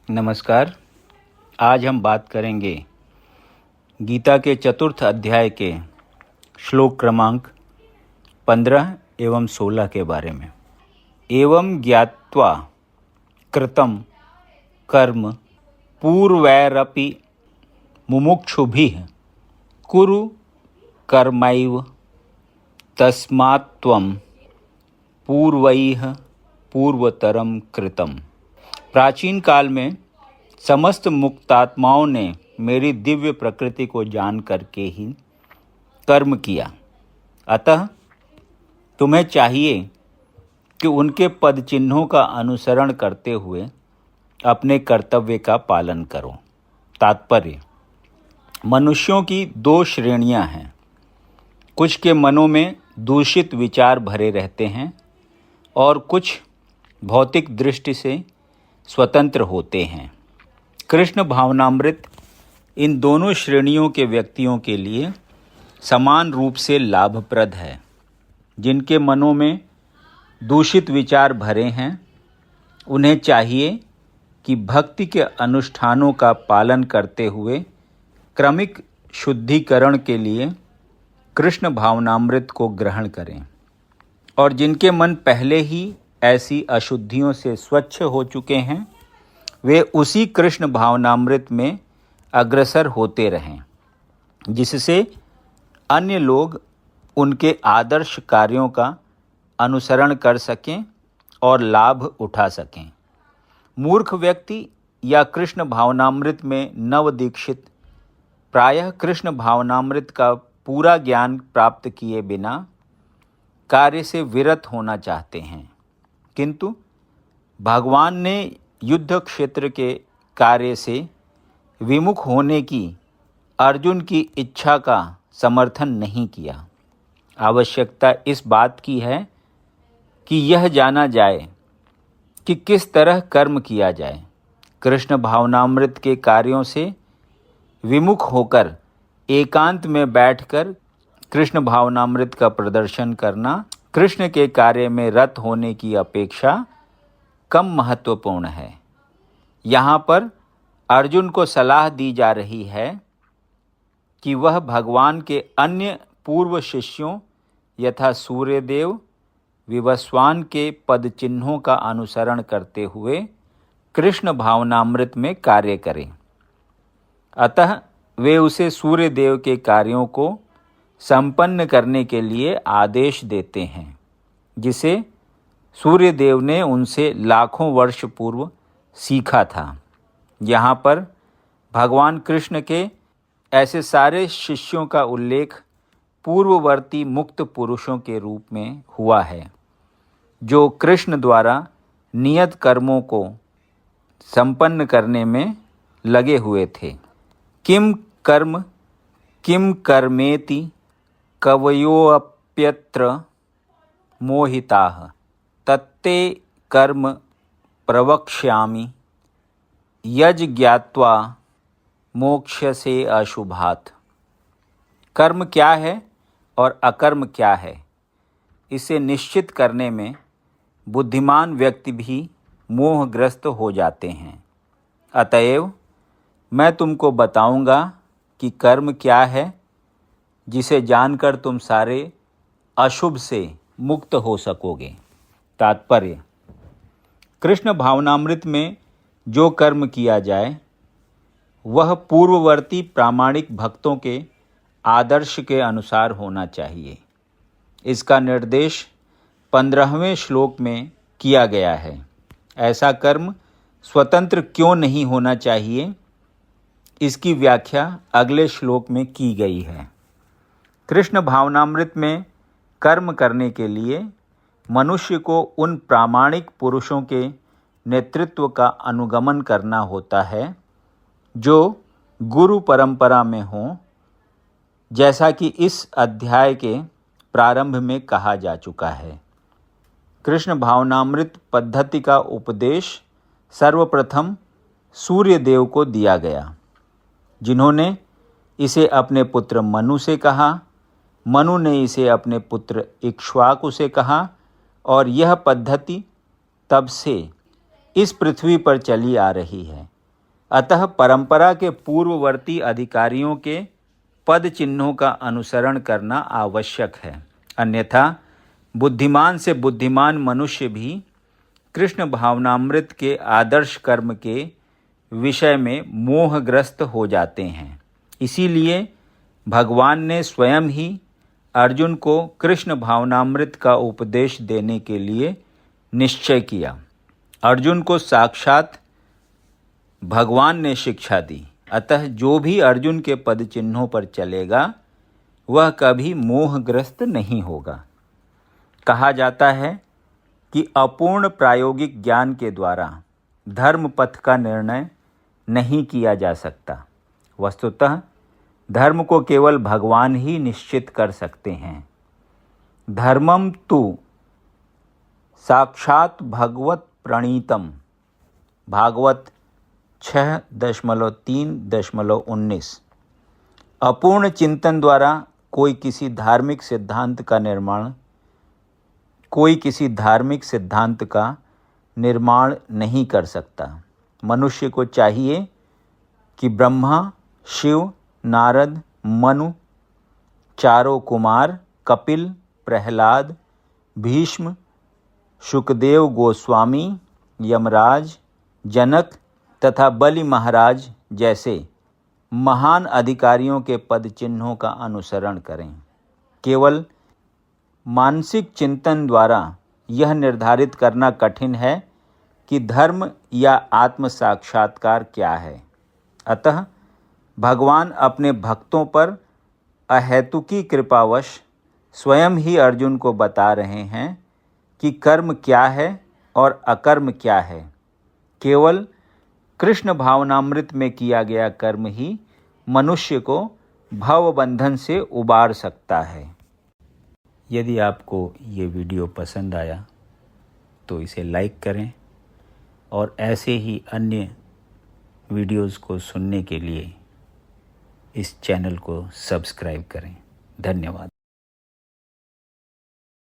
नमस्कार। आज हम बात करेंगे गीता के चतुर्थ अध्याय के श्लोक क्रमांक 15 एवं 16 के बारे में। एवं ज्ञात्वा कृतं कर्म पूर्वैरपि मुमुक्षुभिः कुरु कर्मैव तस्मात् त्वं पूर्वैः पूर्वतरम कृतम्। प्राचीन काल में समस्त मुक्तात्माओं ने मेरी दिव्य प्रकृति को जान करके ही कर्म किया। अतः तुम्हें चाहिए कि उनके पद चिन्हों का अनुसरण करते हुए अपने कर्तव्य का पालन करो। तात्पर्य: मनुष्यों की दो श्रेणियां हैं। कुछ के मनों में दूषित विचार भरे रहते हैं और कुछ भौतिक दृष्टि से स्वतंत्र होते हैं। कृष्ण भावनामृत इन दोनों श्रेणियों के व्यक्तियों के लिए समान रूप से लाभप्रद है। जिनके मनों में दूषित विचार भरे हैं, उन्हें चाहिए कि भक्ति के अनुष्ठानों का पालन करते हुए क्रमिक शुद्धिकरण के लिए कृष्ण भावनामृत को ग्रहण करें। और जिनके मन पहले ही ऐसी अशुद्धियों से स्वच्छ हो चुके हैं, वे उसी कृष्ण भावनामृत में अग्रसर होते रहें, जिससे अन्य लोग उनके आदर्श कार्यों का अनुसरण कर सकें और लाभ उठा सकें। मूर्ख व्यक्ति या कृष्ण भावनामृत में नवदीक्षित प्रायः कृष्ण भावनामृत का पूरा ज्ञान प्राप्त किए बिना कार्य से विरत होना चाहते हैं, किंतु भगवान ने युद्ध क्षेत्र के कार्य से विमुख होने की अर्जुन की इच्छा का समर्थन नहीं किया। आवश्यकता इस बात की है कि यह जाना जाए कि किस तरह कर्म किया जाए। कृष्ण भावनामृत के कार्यों से विमुख होकर एकांत में बैठकर कृष्ण भावनामृत का प्रदर्शन करना कृष्ण के कार्य में रत होने की अपेक्षा कम महत्वपूर्ण है। यहाँ पर अर्जुन को सलाह दी जा रही है कि वह भगवान के अन्य पूर्व शिष्यों यथा सूर्यदेव, विवस्वान के पद चिन्हों का अनुसरण करते हुए कृष्ण भावनामृत में कार्य करें। अतः वे उसे सूर्यदेव के कार्यों को संपन्न करने के लिए आदेश देते हैं, जिसे सूर्यदेव ने उनसे लाखों वर्ष पूर्व सीखा था। यहाँ पर भगवान कृष्ण के ऐसे सारे शिष्यों का उल्लेख पूर्ववर्ती मुक्त पुरुषों के रूप में हुआ है, जो कृष्ण द्वारा नियत कर्मों को संपन्न करने में लगे हुए थे। किम कर्म किम कर्मेति कवयोऽप्यत्र मोहिताः तत्ते कर्म प्रवक्ष्यामि यज ज्ञात्वा मोक्ष्यसे अशुभात्। कर्म क्या है और अकर्म क्या है, इसे निश्चित करने में बुद्धिमान व्यक्ति भी मोहग्रस्त हो जाते हैं। अतएव मैं तुमको बताऊंगा कि कर्म क्या है, जिसे जानकर तुम सारे अशुभ से मुक्त हो सकोगे। तात्पर्य: कृष्ण भावनामृत में जो कर्म किया जाए, वह पूर्ववर्ती प्रामाणिक भक्तों के आदर्श के अनुसार होना चाहिए। इसका निर्देश 15वें श्लोक में किया गया है। ऐसा कर्म स्वतंत्र क्यों नहीं होना चाहिए, इसकी व्याख्या अगले श्लोक में की गई है। कृष्ण भावनामृत में कर्म करने के लिए मनुष्य को उन प्रामाणिक पुरुषों के नेतृत्व का अनुगमन करना होता है, जो गुरु परंपरा में हों, जैसा कि इस अध्याय के प्रारंभ में कहा जा चुका है। कृष्ण भावनामृत पद्धति का उपदेश सर्वप्रथम सूर्यदेव को दिया गया, जिन्होंने इसे अपने पुत्र मनु से कहा। मनु ने इसे अपने पुत्र इक्ष्वाकु से कहा और यह पद्धति तब से इस पृथ्वी पर चली आ रही है। अतः परंपरा के पूर्ववर्ती अधिकारियों के पद चिन्हों का अनुसरण करना आवश्यक है, अन्यथा बुद्धिमान से बुद्धिमान मनुष्य भी कृष्ण भावनामृत के आदर्श कर्म के विषय में मोहग्रस्त हो जाते हैं। इसीलिए भगवान ने स्वयं ही अर्जुन को कृष्ण भावनामृत का उपदेश देने के लिए निश्चय किया। अर्जुन को साक्षात भगवान ने शिक्षा दी, अतः जो भी अर्जुन के पद चिन्हों पर चलेगा वह कभी मोहग्रस्त नहीं होगा। कहा जाता है कि अपूर्ण प्रायोगिक ज्ञान के द्वारा धर्म पथ का निर्णय नहीं किया जा सकता। वस्तुतः धर्म को केवल भगवान ही निश्चित कर सकते हैं। धर्मम तु साक्षात भगवत प्रणीतम, भागवत 6.3.19। अपूर्ण चिंतन द्वारा कोई किसी धार्मिक सिद्धांत का निर्माण नहीं कर सकता। मनुष्य को चाहिए कि ब्रह्मा, शिव, नारद, मनु, चारों कुमार, कपिल, प्रहलाद, भीष्म, शुकदेव गोस्वामी, यमराज, जनक तथा बलि महाराज जैसे महान अधिकारियों के पद चिन्हों का अनुसरण करें। केवल मानसिक चिंतन द्वारा यह निर्धारित करना कठिन है कि धर्म या आत्म साक्षात्कार क्या है। अतः भगवान अपने भक्तों पर अहेतुकी कृपावश स्वयं ही अर्जुन को बता रहे हैं कि कर्म क्या है और अकर्म क्या है। केवल कृष्ण भावनामृत में किया गया कर्म ही मनुष्य को भव बंधन से उबार सकता है। यदि आपको ये वीडियो पसंद आया तो इसे लाइक करें और ऐसे ही अन्य वीडियोज़ को सुनने के लिए इस चैनल को सब्सक्राइब करें। धन्यवाद।